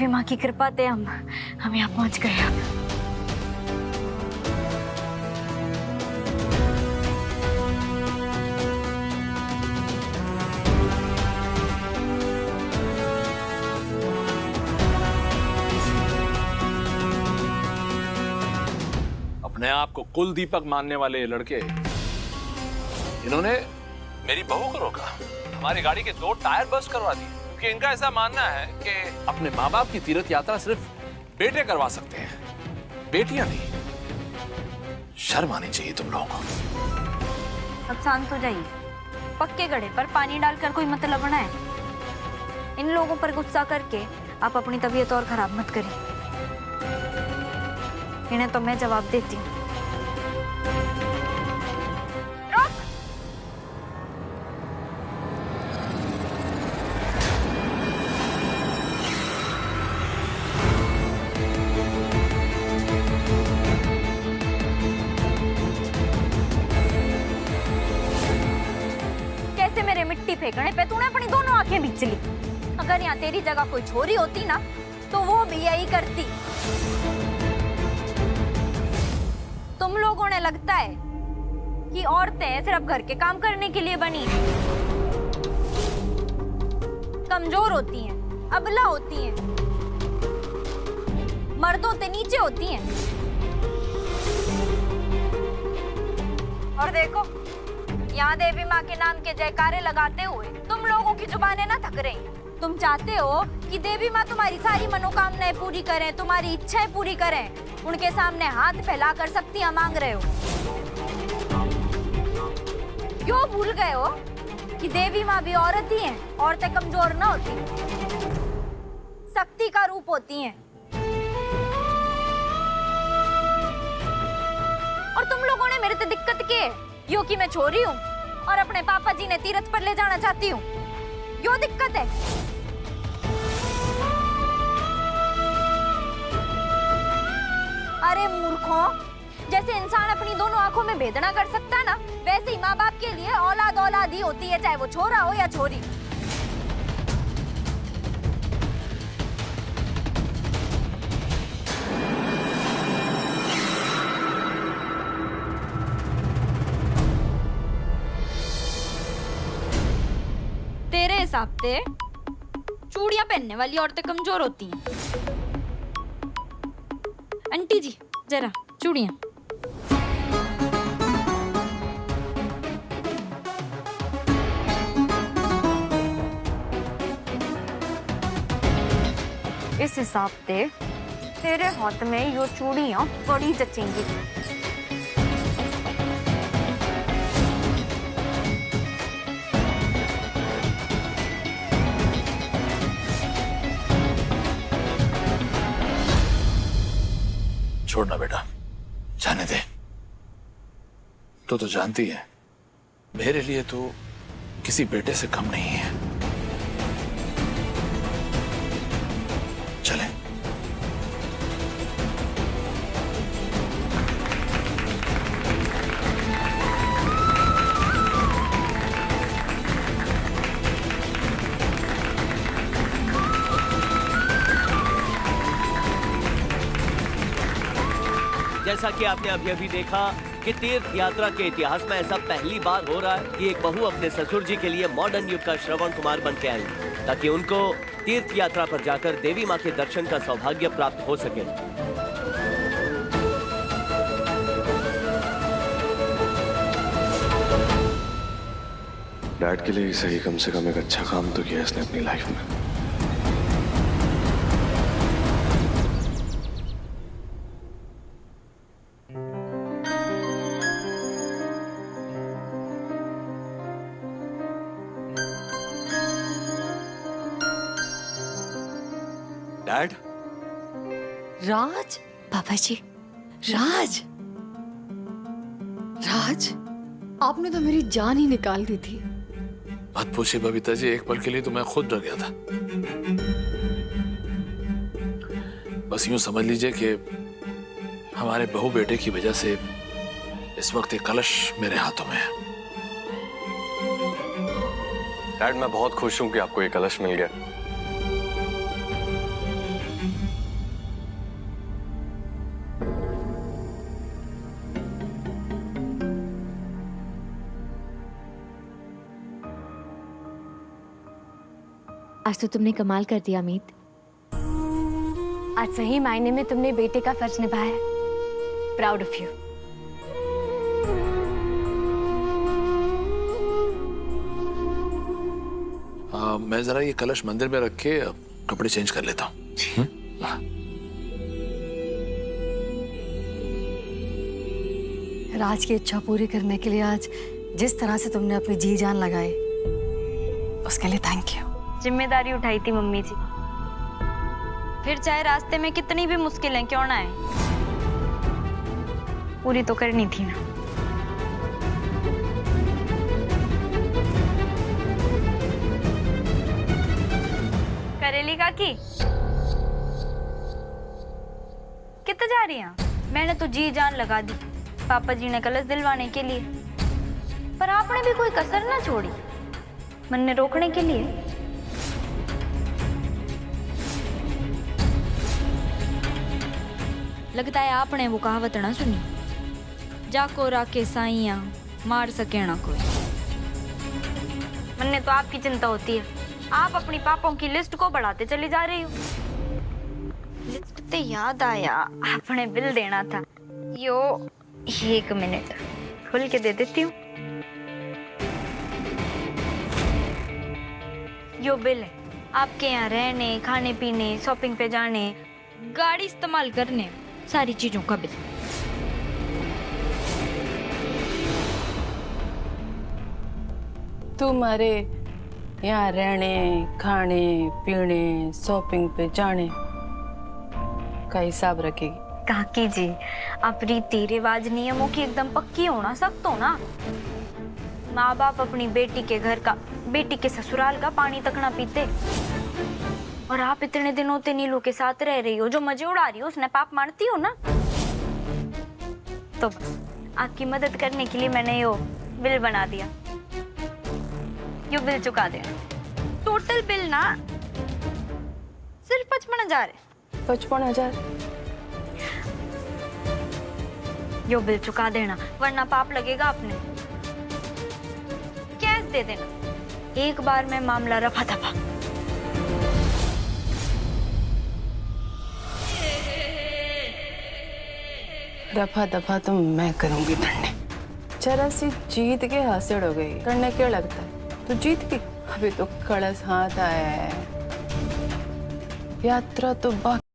माँ की कृपा से हम यहाँ पहुंच गए अब। अपने आप को कुल दीपक मानने वाले ये लड़के, इन्होंने मेरी बहू को रोका, हमारी गाड़ी के 2 टायर बस्ट करवा दिए, क्योंकि इनका ऐसा मानना है कि अपने माँ बाप की तीर्थ यात्रा सिर्फ बेटे करवा सकते हैं, बेटियां नहीं। शर्म आनी चाहिए तुम लोगों को। अब शांत हो जाइए। पक्के गड्ढे पर पानी डालकर कोई मतलब ना है। इन लोगों पर गुस्सा करके आप अपनी तबीयत और खराब मत करिए। इन्हें तो मैं जवाब देती हूँ। कैसे मेरे मिट्टी फेंकने पे तूने अपनी दोनों आंखें बीच ली। अगर यहाँ तेरी जगह कोई छोरी होती ना तो वो भी यही करती। तुम लोगों ने लगता है कि औरतें सिर्फ घर के काम करने के लिए बनी हैं। कमजोर होती हैं, अबला होती हैं, मर्दों से नीचे होती हैं। और देखो, यहाँ देवी माँ के नाम के जयकारे लगाते हुए तुम लोगों की जुबानें ना थक रही। तुम चाहते हो कि देवी माँ तुम्हारी सारी मनोकामनाएं पूरी करें, तुम्हारी इच्छाएं पूरी करें। उनके सामने हाथ फैलाकर शक्तियां मांग रहे हो। क्यों भूल गए हो कि देवी माँ भी औरत ही हैं, औरतें कमजोर ना होती, शक्ति का रूप होती हैं। और तुम लोगों ने मेरे से दिक्कत की है, यो कि मैं छोरी हूँ और अपने पापा जी ने तीर्थ पर ले जाना चाहती हूँ, यो दिक्कत है। अरे मूर्खों, जैसे इंसान अपनी दोनों आंखों में भेद ना कर सकता है ना, वैसे ही माँ बाप के लिए औलाद औलाद ही होती है, चाहे वो छोरा हो या छोरी। तेरे हिसाब से चूड़ियां पहनने वाली औरतें कमजोर होती हैं। आंटी जी जरा चूड़ियां। इस हिसाब से तेरे हाथ में ये चूड़ियां बड़ी जचेंगी। छोड़ना बेटा, जाने दे। तो जानती है मेरे लिए तो किसी बेटे से कम नहीं है। चले। जैसा कि आपने अभी अभी देखा कि तीर्थ यात्रा के इतिहास में ऐसा पहली बार हो रहा है कि एक बहू अपने ससुर जी के लिए मॉडर्न युग का श्रवण कुमार बन के आई, ताकि उनको तीर्थ यात्रा पर जाकर देवी माँ के दर्शन का सौभाग्य प्राप्त हो सके। डैड के लिए सही, कम से कम एक अच्छा काम तो किया इसने अपनी लाइफ में। डैड। राज, पापा जी, राज, राज, आपने तो मेरी जान ही निकाल दी थी। मत पूछिए बबीता जी, एक पल के लिए तो मैं खुद डर गया था। बस यूं समझ लीजिए कि हमारे बहू बेटे की वजह से इस वक्त एक कलश मेरे हाथों में है। डैड, मैं बहुत खुश हूं कि आपको ये कलश मिल गया। आज तो तुमने कमाल कर दिया अमित। आज सही मायने में तुमने बेटे का फर्ज निभाया। Proud of you. मैं जरा ये कलश मंदिर में रख के कपड़े चेंज कर लेता हूँ। राज की इच्छा पूरी करने के लिए आज जिस तरह से तुमने अपनी जी जान लगाई, उसके लिए थैंक यू। जिम्मेदारी उठाई थी मम्मी जी, फिर चाहे रास्ते में कितनी भी मुश्किलें क्यों ना आए, पूरी तो करनी थी ना। करेली काकी कितना जा रही हैं? मैंने तो जी जान लगा दी पापा जी ने कलश दिलवाने के लिए, पर आपने भी कोई कसर ना छोड़ी मन ने रोकने के लिए। लगता है आपने वो कहावत ना सुनी, जाको राके साइया मार सके ना कोई। मन ने तो आपकी चिंता होती है, आप अपनी पापों की लिस्ट को बढ़ाते चली जा रही हो। लिस्ट पे याद आया, आपने बिल देना था। यो 1 मिनट खुल के दे देती हूँ। यो बिल है आपके यहाँ रहने, खाने पीने, शॉपिंग पे जाने, गाड़ी इस्तेमाल करने, सारी चीजों का बिल। तुम्हारे यहाँ रहने, खाने पीने, शॉपिंग पे जाने का हिसाब रखेगी। काकी जी, आप रीति रिवाज नियमों की एकदम पक्की हो ना सख्त हो ना। माँ बाप अपनी बेटी के घर का, बेटी के ससुराल का पानी तक ना पीते, और आप इतने दिनों से नीलू के साथ रह रही हो, जो मजे उड़ा रही हो, उसने पाप मानती हो ना। तो बस आपकी मदद करने के लिए मैंने यो बिल बना दिया। यो बिल चुका देना। टोटल बिल ना सिर्फ 55,000 है। 55,000? यो बिल चुका देना, वरना पाप लगेगा आपने। कैश दे देना, एक बार में मामला रफा दफा। रफा दफा तो मैं करूंगी धन्य। जरा सी जीत के हासिल हो गई, करने क्या लगता है तो जीत की। अभी तो कलश हाथ आया है, यात्रा तो बाकी।